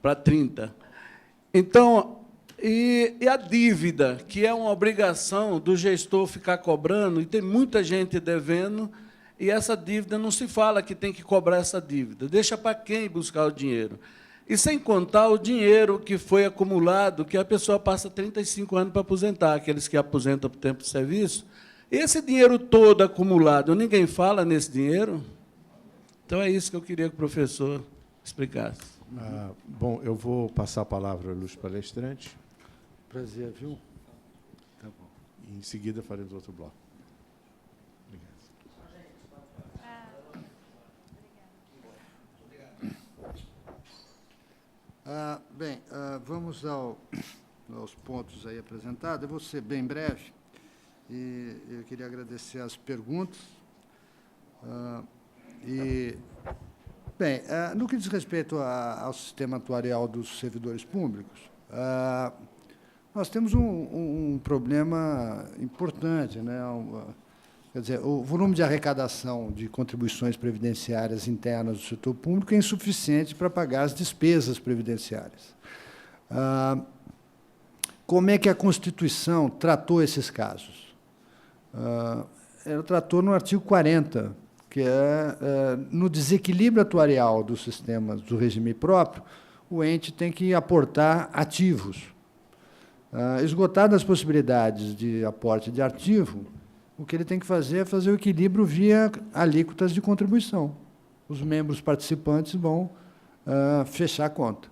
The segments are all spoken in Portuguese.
para 30. Então, e a dívida, que é uma obrigação do gestor ficar cobrando, e tem muita gente devendo, e essa dívida não se fala que tem que cobrar essa dívida. Deixa para quem buscar o dinheiro. E sem contar o dinheiro que foi acumulado, que a pessoa passa 35 anos para aposentar, aqueles que aposentam por tempo de serviço. Esse dinheiro todo acumulado, ninguém fala nesse dinheiro? Então, é isso que eu queria que o professor explicasse. Bom, eu vou passar a palavra ao ilustre palestrante. Prazer, viu? Tá bom. E, em seguida, faremos outro bloco. Bem, vamos aos pontos aí apresentados. Eu vou ser bem breve, e eu queria agradecer as perguntas. Bem, no que diz respeito ao sistema atuarial dos servidores públicos, nós temos um problema importante, né? Quer dizer, o volume de arrecadação de contribuições previdenciárias internas do setor público é insuficiente para pagar as despesas previdenciárias. Como é que a Constituição tratou esses casos? Ela tratou no artigo 40, que no desequilíbrio atuarial do sistema do regime próprio, o ente tem que aportar ativos. Esgotadas as possibilidades de aporte de ativo, o que ele tem que fazer é fazer o equilíbrio via alíquotas de contribuição. Os membros participantes vão fechar a conta.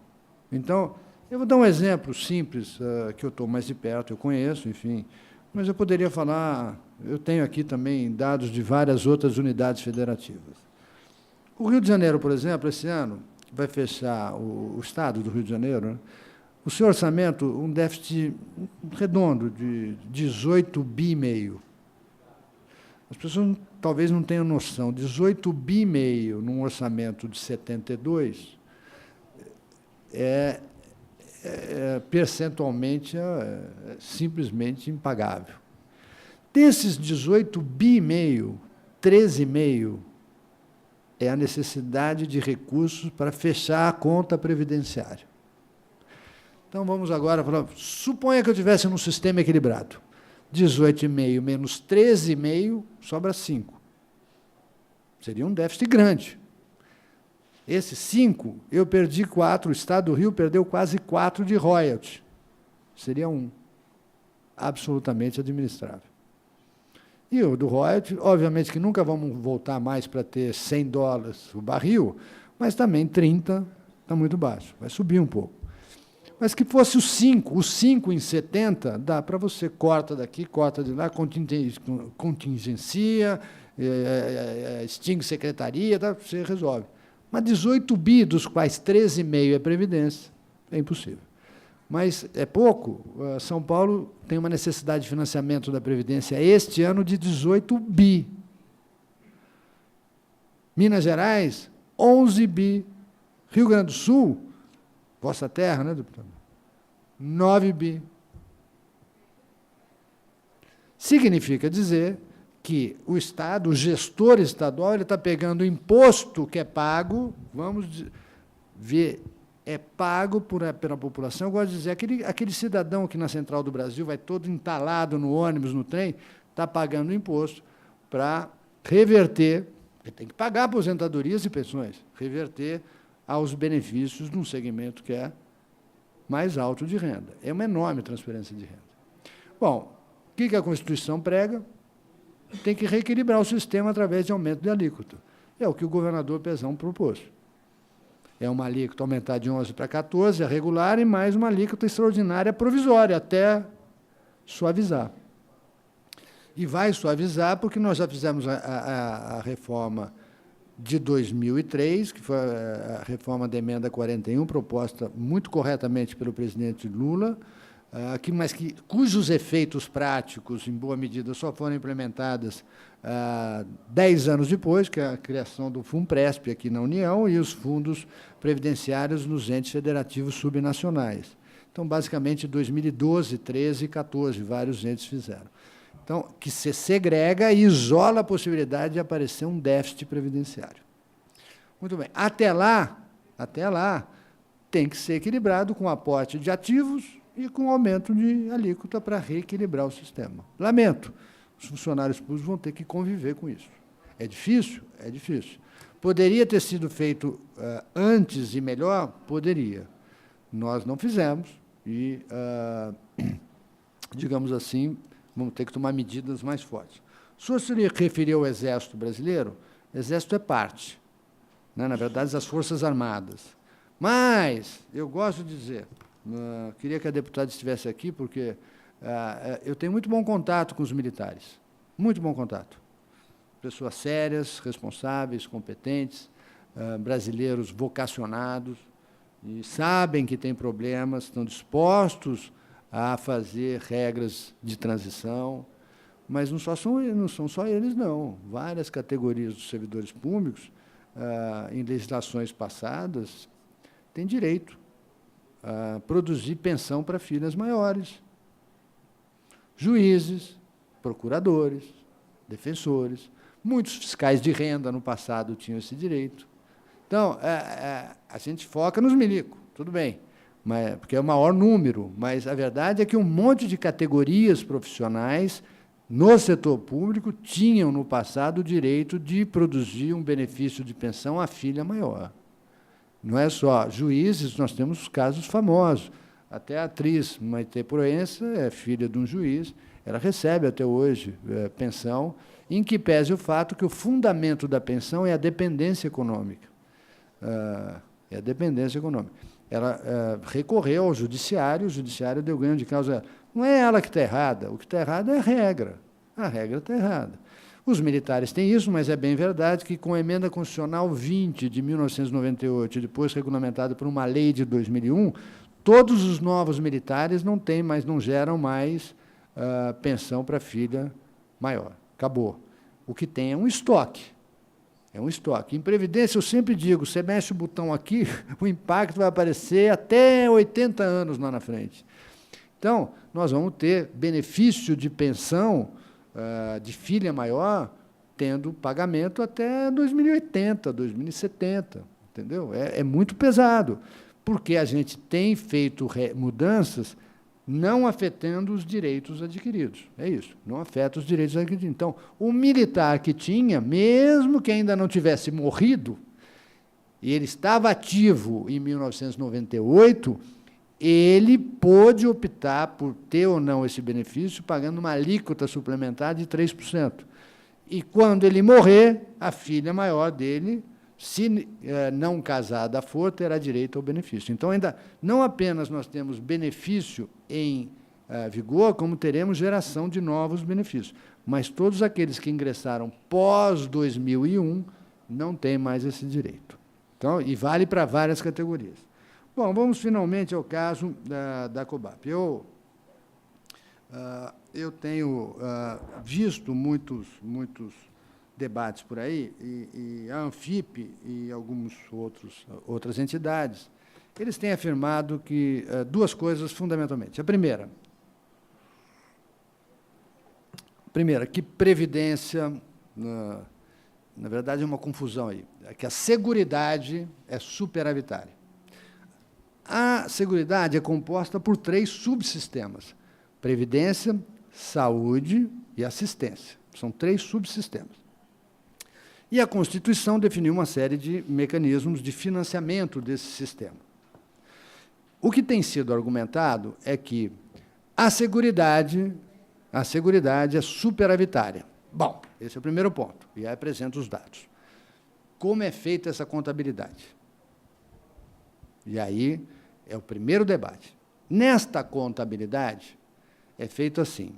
Então, eu vou dar um exemplo simples, que eu estou mais de perto, eu conheço, enfim, mas eu poderia falar, eu tenho aqui também dados de várias outras unidades federativas. O Rio de Janeiro, por exemplo, esse ano, vai fechar o Estado do Rio de Janeiro, né? O seu orçamento, um déficit redondo de 18,5 bi. As pessoas talvez não tenham noção, 18,5 bi num orçamento de 72 percentualmente simplesmente impagável. Desses 18,5 bi, 13,5 é a necessidade de recursos para fechar a conta previdenciária. Então, vamos agora falar, suponha que eu tivesse num sistema equilibrado. 18,5 menos 13,5, sobra 5. Seria um déficit grande. Esse 5, eu perdi 4, o Estado do Rio perdeu quase 4 de royalty. Seria 1. Absolutamente administrável. E o do royalty, obviamente que nunca vamos voltar mais para ter $100 o barril, mas também 30 está muito baixo, vai subir um pouco. Mas que fosse o 5 em 70, dá para você, corta daqui, corta de lá, contingencia, extingue secretaria, tá, você resolve. Mas 18 bi, dos quais 13,5 é previdência, é impossível. Mas é pouco. São Paulo tem uma necessidade de financiamento da Previdência este ano de 18 bi. Minas Gerais, 11 bi. Rio Grande do Sul, vossa terra, né, deputado? 9 bi. Significa dizer que o Estado, o gestor estadual, ele está pegando o imposto que é pago, vamos ver, é pago pela população. Eu gosto de dizer, aquele cidadão que na Central do Brasil vai todo entalado no ônibus, no trem, está pagando imposto para reverter, ele tem que pagar aposentadorias e pensões, reverter aos benefícios de um segmento que é mais alto de renda. É uma enorme transferência de renda. Bom, o que a Constituição prega? Tem que reequilibrar o sistema através de aumento de alíquota. É o que o governador Pezão propôs. É uma alíquota aumentar de 11 para 14, a regular, e mais uma alíquota extraordinária provisória, até suavizar. E vai suavizar porque nós já fizemos a reforma de 2003, que foi a reforma da emenda 41, proposta muito corretamente pelo presidente Lula, cujos efeitos práticos, em boa medida, só foram implementadas 10 anos depois, que é a criação do FUNPRESP aqui na União e os fundos previdenciários nos entes federativos subnacionais. Então, basicamente, 2012, 13 e 14, vários entes fizeram. Então, que se segrega e isola a possibilidade de aparecer um déficit previdenciário. Muito bem. Até lá, Até lá, tem que ser equilibrado com aporte de ativos e com aumento de alíquota para reequilibrar o sistema. Lamento, os funcionários públicos vão ter que conviver com isso. É difícil? É difícil. Poderia ter sido feito antes e melhor? Poderia. Nós não fizemos e, digamos assim, vamos ter que tomar medidas mais fortes. O senhor se referiu ao Exército Brasileiro? O Exército é parte, né? Na verdade, as Forças Armadas. Mas, eu gosto de dizer, queria que a deputada estivesse aqui, porque eu tenho muito bom contato com os militares, muito bom contato. Pessoas sérias, responsáveis, competentes, brasileiros vocacionados, e sabem que tem problemas, estão dispostos a fazer regras de transição, mas não são só eles, não. Várias categorias dos servidores públicos, em legislações passadas, têm direito a produzir pensão para filhas maiores. Juízes, procuradores, defensores, muitos fiscais de renda no passado tinham esse direito. Então, a gente foca nos milicos, tudo bem, porque é o maior número, mas a verdade é que um monte de categorias profissionais no setor público tinham, no passado, o direito de produzir um benefício de pensão à filha maior. Não é só juízes, nós temos casos famosos. Até a atriz Maite Proença é filha de um juiz, ela recebe até hoje pensão, em que pese o fato que o fundamento da pensão é a dependência econômica. É a dependência econômica. Ela recorreu ao judiciário, o judiciário deu ganho de causa. Não é ela que está errada, o que está errado é a regra. A regra está errada. Os militares têm isso, mas é bem verdade que, com a Emenda Constitucional 20 de 1998, depois regulamentada por uma lei de 2001, todos os novos militares não geram mais pensão para filha maior. Acabou. O que tem é um estoque. É um estoque. Em Previdência, eu sempre digo, você mexe o botão aqui, o impacto vai aparecer até 80 anos lá na frente. Então, nós vamos ter benefício de pensão de filha maior, tendo pagamento até 2080, 2070, entendeu? É muito pesado, porque a gente tem feito mudanças não afetando os direitos adquiridos. É isso, não afeta os direitos adquiridos. Então, o militar que tinha, mesmo que ainda não tivesse morrido, e ele estava ativo em 1998, ele pôde optar por ter ou não esse benefício, pagando uma alíquota suplementar de 3%. E, quando ele morrer, a filha maior dele, se não casada for, terá direito ao benefício. Então, ainda não apenas nós temos benefício em vigor, como teremos geração de novos benefícios. Mas todos aqueles que ingressaram pós-2001 não têm mais esse direito. Então, e vale para várias categorias. Bom, vamos finalmente ao caso da Cobap. Eu tenho visto muitos debates por aí, e a Anfip e outras entidades, eles têm afirmado que duas coisas fundamentalmente. A primeira, que previdência, na verdade, é uma confusão aí, é que a seguridade é superavitária. A seguridade é composta por 3 subsistemas: previdência, saúde e assistência. São 3 subsistemas. E a Constituição definiu uma série de mecanismos de financiamento desse sistema. O que tem sido argumentado é que a seguridade é superavitária. Bom, esse é o primeiro ponto, e aí apresento os dados. Como é feita essa contabilidade? E aí é o primeiro debate. Nesta contabilidade, é feito assim: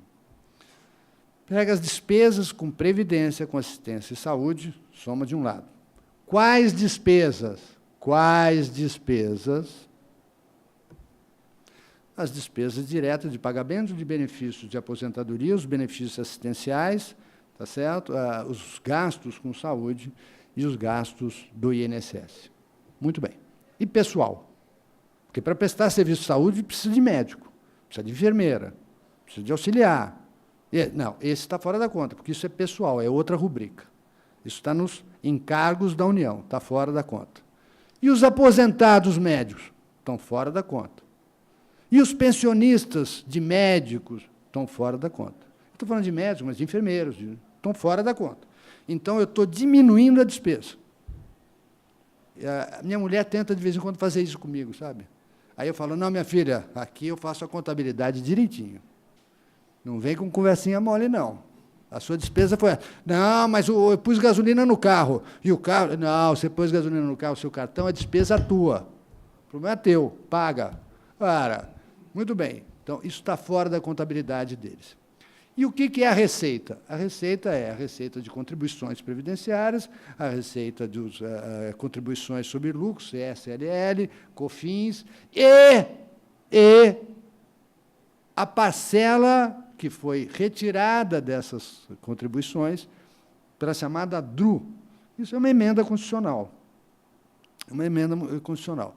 pega as despesas com previdência, com assistência e saúde, soma de um lado. Quais despesas? As despesas diretas de pagamento de benefícios de aposentadoria, os benefícios assistenciais, tá certo? Os gastos com saúde e os gastos do INSS. Muito bem. E pessoal? Porque, para prestar serviço de saúde, precisa de médico, precisa de enfermeira, precisa de auxiliar. Não, esse está fora da conta, porque isso é pessoal, é outra rubrica. Isso está nos encargos da União, está fora da conta. E os aposentados médicos estão fora da conta. E os pensionistas de médicos estão fora da conta. Estou falando de médicos, mas de enfermeiros, estão fora da conta. Então, eu estou diminuindo a despesa. A minha mulher tenta, de vez em quando, fazer isso comigo, sabe? Aí eu falo, não, minha filha, aqui eu faço a contabilidade direitinho. Não vem com conversinha mole, não. A sua despesa foi... Não, mas eu pus gasolina no carro. E o carro... Não, você pôs gasolina no carro, o seu cartão é despesa tua. O problema é teu, paga. Para. Muito bem. Então, isso está fora da contabilidade deles. E o que é a receita? A receita é a receita de contribuições previdenciárias, a receita de contribuições sobre lucros, CSLL, COFINS, e a parcela que foi retirada dessas contribuições para a chamada DRU. Isso é uma emenda constitucional. Uma emenda constitucional.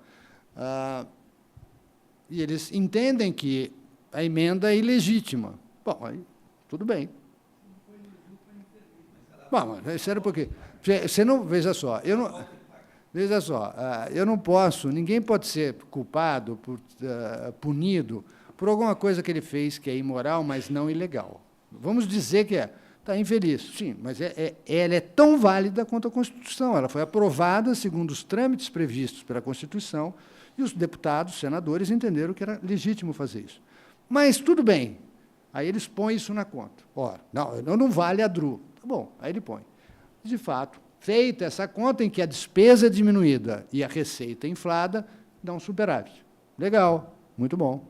E eles entendem que a emenda é ilegítima. Bom, aí, tudo bem. Bom, mas sério, por quê? Você não, veja só, eu não posso, ninguém pode ser culpado, punido, por alguma coisa que ele fez que é imoral, mas não ilegal. Vamos dizer que está infeliz. Sim, mas ela é tão válida quanto a Constituição. Ela foi aprovada segundo os trâmites previstos pela Constituição, e os deputados, senadores, entenderam que era legítimo fazer isso. Mas, tudo bem. Aí eles põem isso na conta. Ora, não vale a DRU. Tá bom, aí ele põe. De fato, feita essa conta em que a despesa é diminuída e a receita inflada, dá um superávit. Legal, muito bom.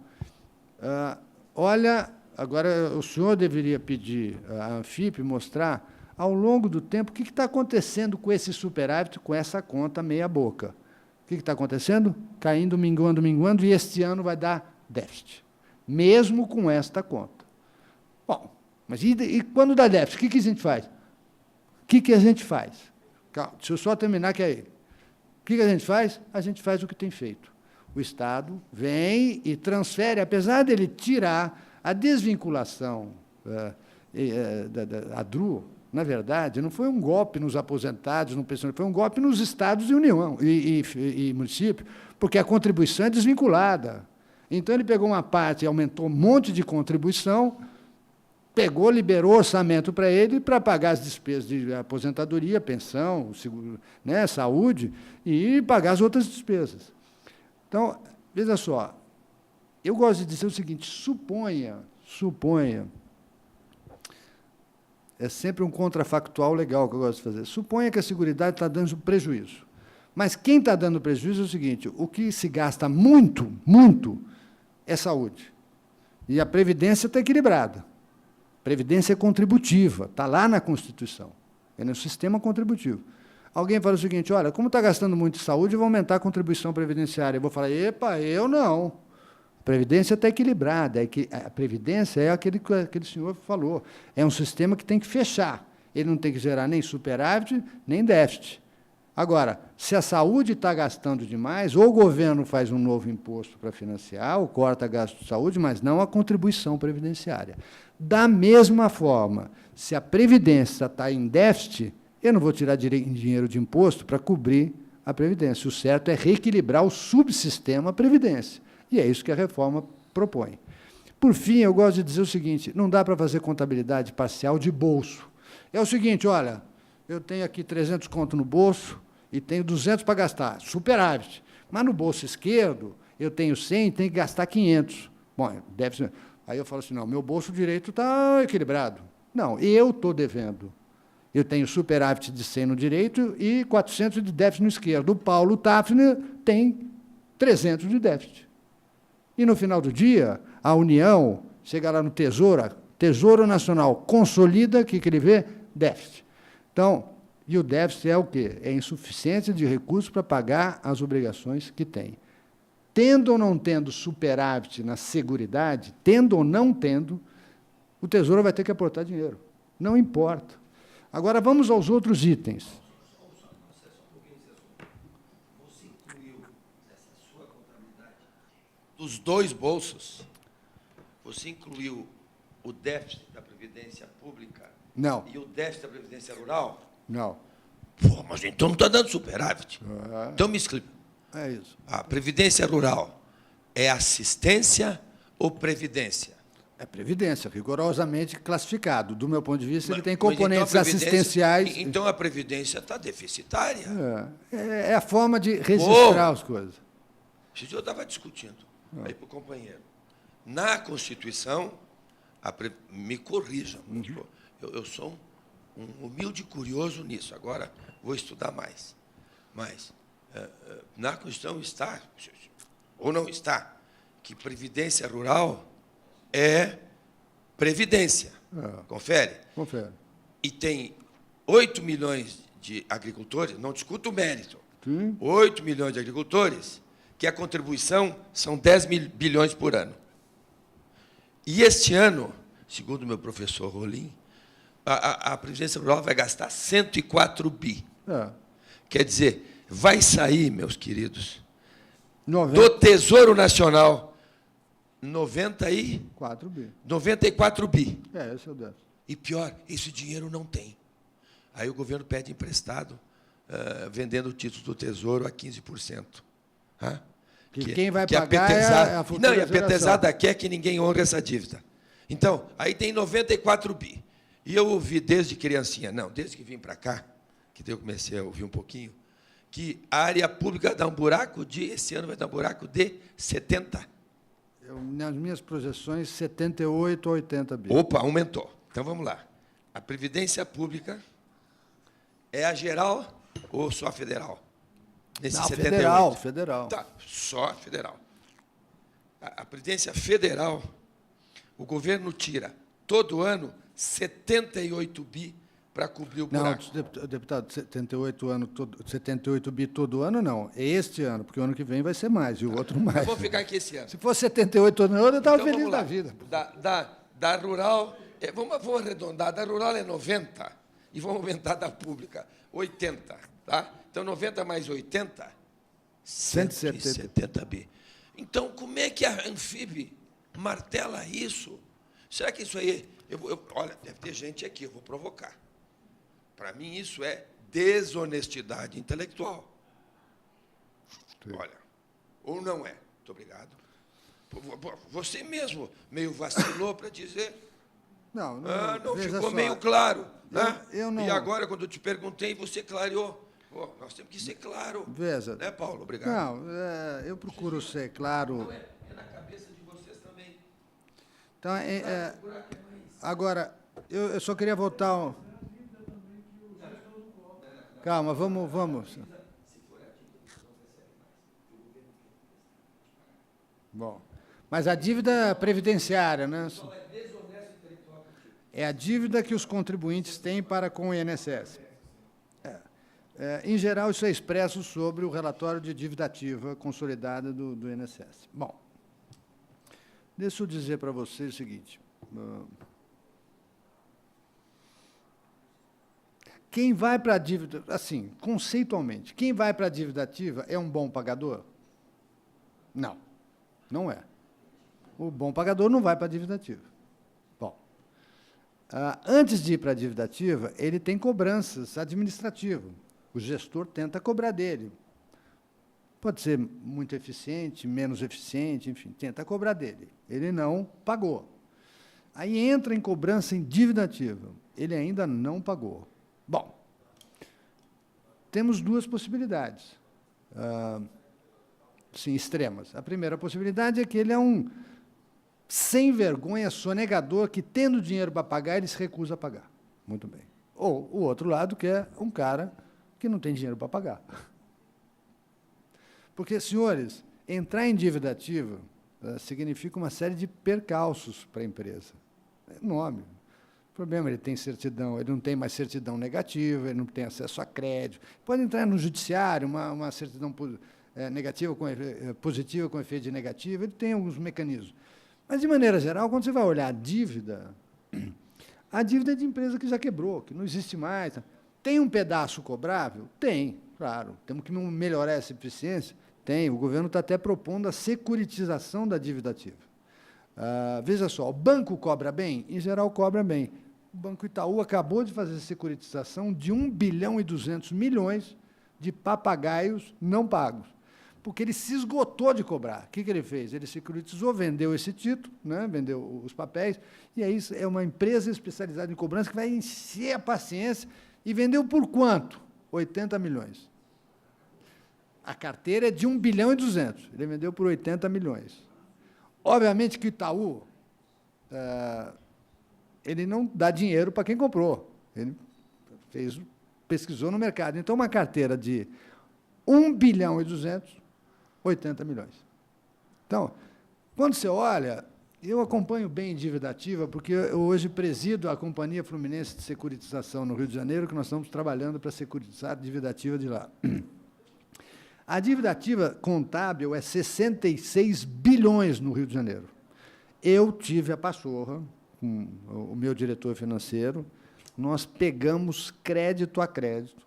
Olha, agora o senhor deveria pedir à Anfip mostrar, ao longo do tempo, o que está acontecendo com esse superávit, com essa conta meia-boca. O que está acontecendo? Caindo, minguando, e este ano vai dar déficit, mesmo com esta conta. Bom, mas e quando dá déficit, o que a gente faz? O que a gente faz? Calma, deixa eu só terminar, que é ele. O que a gente faz? A gente faz o que tem feito. O Estado vem e transfere, apesar dele tirar a desvinculação da DRU, na verdade, não foi um golpe nos aposentados, no pensionistas, foi um golpe nos estados e União e município, porque a contribuição é desvinculada. Então, ele pegou uma parte e aumentou um monte de contribuição, liberou orçamento para ele para pagar as despesas de aposentadoria, pensão, seguro, né, saúde, e pagar as outras despesas. Então, veja só, eu gosto de dizer o seguinte, suponha, é sempre um contrafactual legal que eu gosto de fazer, suponha que a Seguridade está dando prejuízo. Mas quem está dando prejuízo é o seguinte, o que se gasta muito, é saúde. E a Previdência está equilibrada. Previdência é contributiva, está lá na Constituição, é no sistema contributivo. Alguém fala o seguinte, olha, como está gastando muito em saúde, eu vou aumentar a contribuição previdenciária. Eu vou falar, epa, eu não. A Previdência está equilibrada. A Previdência é aquele que aquele senhor falou. É um sistema que tem que fechar. Ele não tem que gerar nem superávit, nem déficit. Agora, se a saúde está gastando demais, ou o governo faz um novo imposto para financiar, ou corta gasto de saúde, mas não a contribuição previdenciária. Da mesma forma, se a Previdência está em déficit, eu não vou tirar dinheiro de imposto para cobrir a Previdência. O certo é reequilibrar o subsistema Previdência. E é isso que a reforma propõe. Por fim, eu gosto de dizer o seguinte, não dá para fazer contabilidade parcial de bolso. É o seguinte, olha, eu tenho aqui 300 conto no bolso e tenho 200 para gastar, superávit. Mas no bolso esquerdo, eu tenho 100 e tenho que gastar 500. Bom, deve ser... Aí eu falo assim, não, meu bolso direito está equilibrado. Não, eu estou devendo. Eu tenho superávit de 100 no direito e 400 de déficit no esquerdo. O Paulo Tafner tem 300 de déficit. E, no final do dia, a União chega lá no Tesouro Nacional consolida, o que ele vê? Déficit. Então, e o déficit é o quê? É insuficiência de recursos para pagar as obrigações que tem. Tendo ou não tendo superávit na Seguridade, tendo ou não tendo, o Tesouro vai ter que aportar dinheiro. Não importa. Agora, vamos aos outros itens. Você incluiu nessa sua contabilidade dos dois bolsos, você incluiu o déficit da Previdência Pública Não. e o déficit da Previdência Rural? Não. Pô, mas então não está dando superávit. Então me explica. É isso. A previdência rural é assistência ou previdência? É previdência, rigorosamente classificado. Do meu ponto de vista, ele tem Mas então a componentes previdência- assistenciais. Então a previdência está deficitária. É a forma de registrar as coisas. Esse dia eu estava discutindo aí para o companheiro. Na Constituição, me corrijam, eu sou um humilde curioso nisso, agora vou estudar mais. Mas na Constituição está, ou não está, que previdência rural é previdência. Confere? Confere. E tem 8 milhões de agricultores, não discuto o mérito, Sim. 8 milhões de agricultores, que a contribuição são 10 bilhões por ano. E este ano, segundo o meu professor Rolim, a Previdência Rural vai gastar 104 bi. Quer dizer, vai sair, meus queridos, 90. do Tesouro Nacional 4 bi. 94 bi. Esse é o déficit. E pior, esse dinheiro não tem. Aí o governo pede emprestado, vendendo o título do Tesouro a 15%. Que quem vai que pagar é a futura Não, e a geração. petezada quer que ninguém honre essa dívida. Então, aí tem 94 bi. E eu ouvi desde criancinha, desde que vim para cá, que eu comecei a ouvir um pouquinho, que a área pública dá um buraco esse ano vai dar um buraco de 70. Nas minhas projeções, 78 a 80 bi. Opa, aumentou. Então, vamos lá. A Previdência Pública é a geral ou só a federal? Nesse Não, 78. federal. Tá, só a federal. A Previdência Federal, o governo tira, todo ano, 78 bi para cobrir o buraco. Não, deputado, 78 bi todo ano, não. É este ano, porque o ano que vem vai ser mais, e o outro mais. Eu vou ficar aqui esse ano. Se fosse 78 todo ano, eu estava Então, feliz vamos lá. da vida. Da rural, vamos arredondar, da rural é 90, e vamos aumentar da pública, 80. Tá? Então, 90 mais 80, 170 bi. Então, como é que a Anfib martela isso? Será que isso aí... olha, deve ter gente aqui, eu vou provocar. Para mim, isso é desonestidade intelectual. Sim. Olha, ou não é. Muito obrigado. Você mesmo meio vacilou para dizer... Não não veja ficou só. meio claro. Né? Eu não... E agora, quando eu te perguntei, você clareou. Nós temos que ser claro. Veja. Né, Paulo? Obrigado. Não, eu procuro ser claro. Não, é na cabeça de vocês também. Então, agora, eu só queria voltar... Calma, vamos. Bom, mas a dívida previdenciária, né? É a dívida que os contribuintes têm para com o INSS. Em geral, isso é expresso sobre o relatório de dívida ativa consolidada do INSS. Bom, deixa eu dizer para vocês o seguinte. Quem vai para a dívida, assim, conceitualmente, quem vai para a dívida ativa é um bom pagador? Não, não é. O bom pagador não vai para a dívida ativa. Bom, antes de ir para a dívida ativa, ele tem cobranças administrativas. O gestor tenta cobrar dele. Pode ser muito eficiente, menos eficiente, enfim, tenta cobrar dele. Ele não pagou. Aí entra em cobrança em dívida ativa. Ele ainda não pagou. Bom, temos duas possibilidades, sim, extremas. A primeira possibilidade é que ele é um sem vergonha, sonegador, que, tendo dinheiro para pagar, ele se recusa a pagar. Muito bem. Ou o outro lado, que é um cara que não tem dinheiro para pagar. Porque, senhores, entrar em dívida ativa significa uma série de percalços para a empresa. É enorme. O problema, ele tem certidão, ele não tem mais certidão negativa, ele não tem acesso a crédito. Pode entrar no judiciário, uma certidão negativa positiva com efeito de negativa, ele tem alguns mecanismos. Mas, de maneira geral, quando você vai olhar a dívida é de empresa que já quebrou, que não existe mais. Tem um pedaço cobrável? Tem, claro. Temos que melhorar essa eficiência? Tem. O governo está até propondo a securitização da dívida ativa. Veja só, o banco cobra bem? Em geral, cobra bem. O Banco Itaú acabou de fazer a securitização de 1 bilhão e 200 milhões de papagaios não pagos. porque ele se esgotou de cobrar. O que ele fez? Ele securitizou, vendeu esse título, né? Vendeu os papéis, e aí é uma empresa especializada em cobrança que vai encher a paciência, e vendeu por quanto? 80 milhões. A carteira é de 1 bilhão e 200. Ele vendeu por 80 milhões. Obviamente que o Itaú, ele não dá dinheiro para quem comprou. Ele pesquisou no mercado. Então, uma carteira de 1 bilhão e 200, 80 milhões. Então, quando você olha, eu acompanho bem dívida ativa, porque eu hoje presido a Companhia Fluminense de Securitização no Rio de Janeiro, que nós estamos trabalhando para securitizar a dívida ativa de lá. A dívida ativa contábil é 66 bilhões no Rio de Janeiro. Eu tive a pachorra, com o meu diretor financeiro, nós pegamos crédito a crédito,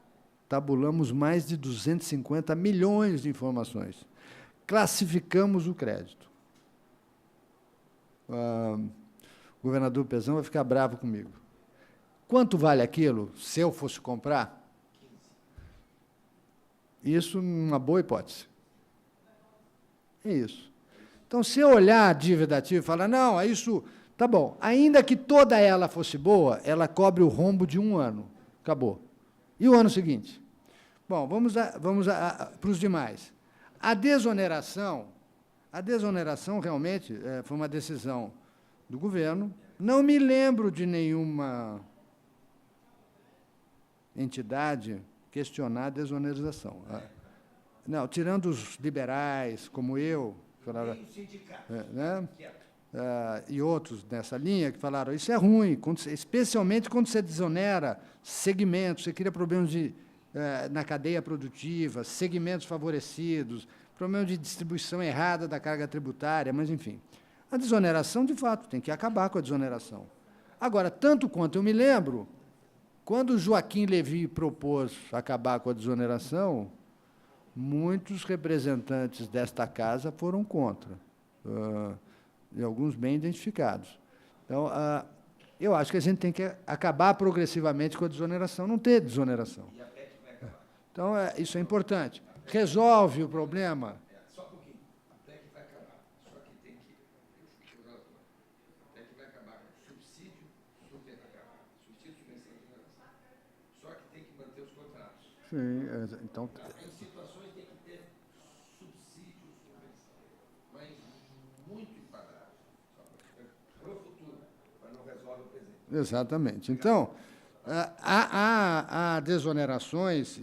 tabulamos mais de 250 milhões de informações, classificamos o crédito. O governador Pezão vai ficar bravo comigo. Quanto vale aquilo, se eu fosse comprar? Isso, uma boa hipótese. É isso. Então, se eu olhar a dívida ativa e falar, não, é isso, tá bom, ainda que toda ela fosse boa, ela cobre o rombo de 1 ano. Acabou. E o ano seguinte? Bom, vamos para os demais. A desoneração realmente foi uma decisão do governo. Não me lembro de nenhuma entidade questionar a desonerização. Não, tirando os liberais, como eu, falaram, né? E outros nessa linha, que falaram, isso é ruim, especialmente quando você desonera segmentos, você cria problemas na cadeia produtiva, segmentos favorecidos, problema de distribuição errada da carga tributária, mas, enfim. A desoneração, de fato, tem que acabar com a desoneração. Agora, tanto quanto eu me lembro, quando Joaquim Levy propôs acabar com a desoneração, muitos representantes desta casa foram contra, e alguns bem identificados. Então, eu acho que a gente tem que acabar progressivamente com a desoneração, não ter desoneração. E a PEC vai acabar. Então, isso é importante. Resolve o problema? Só um pouquinho. A PEC vai acabar. Só que tem que... A PEC vai acabar com subsídio, subsídio, subvenção de geração. Só que tem que manter os contratos. Sim, então... Em situações tem que ter subsídio, subvenção, mas muito enquadrado. Para o futuro, mas não resolve o presente. Exatamente. Então, há desonerações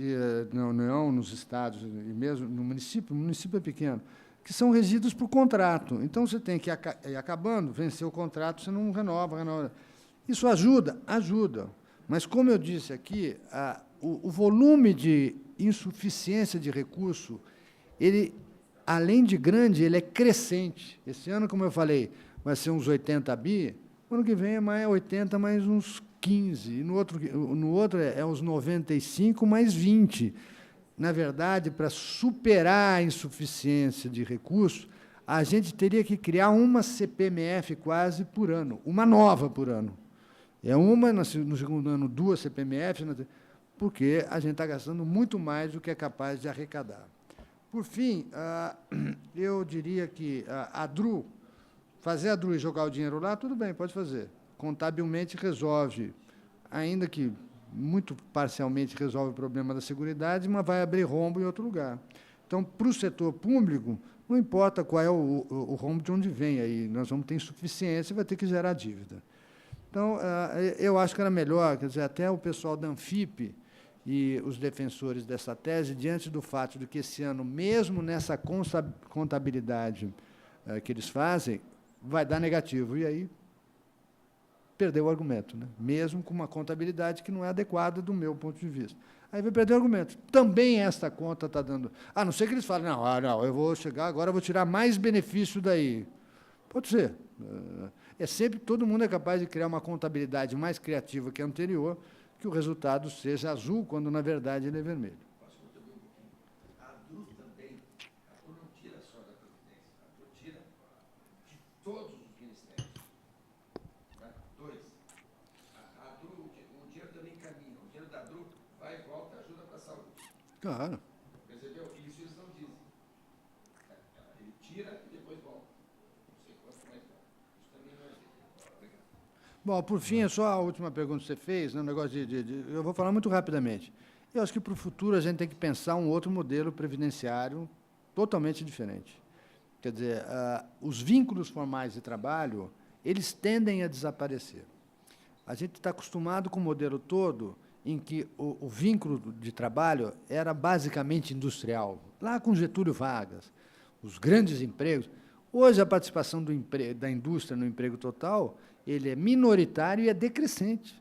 na União, nos estados, e mesmo no município, o município é pequeno, que são regidos por contrato. Então, você tem que ir acabando, vencer o contrato, você não renova. Isso ajuda? Ajuda. Mas, como eu disse aqui, o volume de insuficiência de recurso, ele, além de grande, ele é crescente. Esse ano, como eu falei, vai ser uns 80 bi, o ano que vem é mais 80, mais uns 15, e no outro é uns 95, mais 20. Na verdade, para superar a insuficiência de recursos, a gente teria que criar uma CPMF quase por ano, uma nova por ano. É uma, no segundo ano, 2 CPMF, porque a gente está gastando muito mais do que é capaz de arrecadar. Por fim, eu diria que fazer a DRU e jogar o dinheiro lá, tudo bem, pode fazer. Contabilmente resolve, ainda que muito parcialmente resolve o problema da seguridade, mas vai abrir rombo em outro lugar. Então, para o setor público, não importa qual é o rombo de onde vem, aí nós vamos ter insuficiência e vai ter que gerar dívida. Então, eu acho que era melhor, quer dizer, até o pessoal da Anfip e os defensores dessa tese, diante do fato de que esse ano, mesmo nessa contabilidade que eles fazem, vai dar negativo. E aí, perdeu o argumento, né? Mesmo com uma contabilidade que não é adequada do meu ponto de vista. Aí vai perder o argumento. Também esta conta está dando... A não ser que eles falem, não, eu vou chegar agora, eu vou tirar mais benefício daí. Pode ser. Sempre, todo mundo é capaz de criar uma contabilidade mais criativa que a anterior, que o resultado seja azul, quando, na verdade, ele é vermelho. A DRU também, a DRU não tira só da Previdência, a DRU tira de todos os ministérios. A DRU, o dinheiro também caminha, o dinheiro da DRU vai e volta, ajuda para a saúde. Claro. Percebeu? Isso eles não dizem. Bom, por fim, só a última pergunta que você fez, né, um negócio eu vou falar muito rapidamente. Eu acho que, para o futuro, a gente tem que pensar um outro modelo previdenciário totalmente diferente. Quer dizer, os vínculos formais de trabalho, eles tendem a desaparecer. A gente está acostumado com o modelo todo em que o vínculo de trabalho era basicamente industrial, lá com Getúlio Vargas, os grandes empregos. Hoje, a participação da indústria no emprego total ele é minoritário e é decrescente.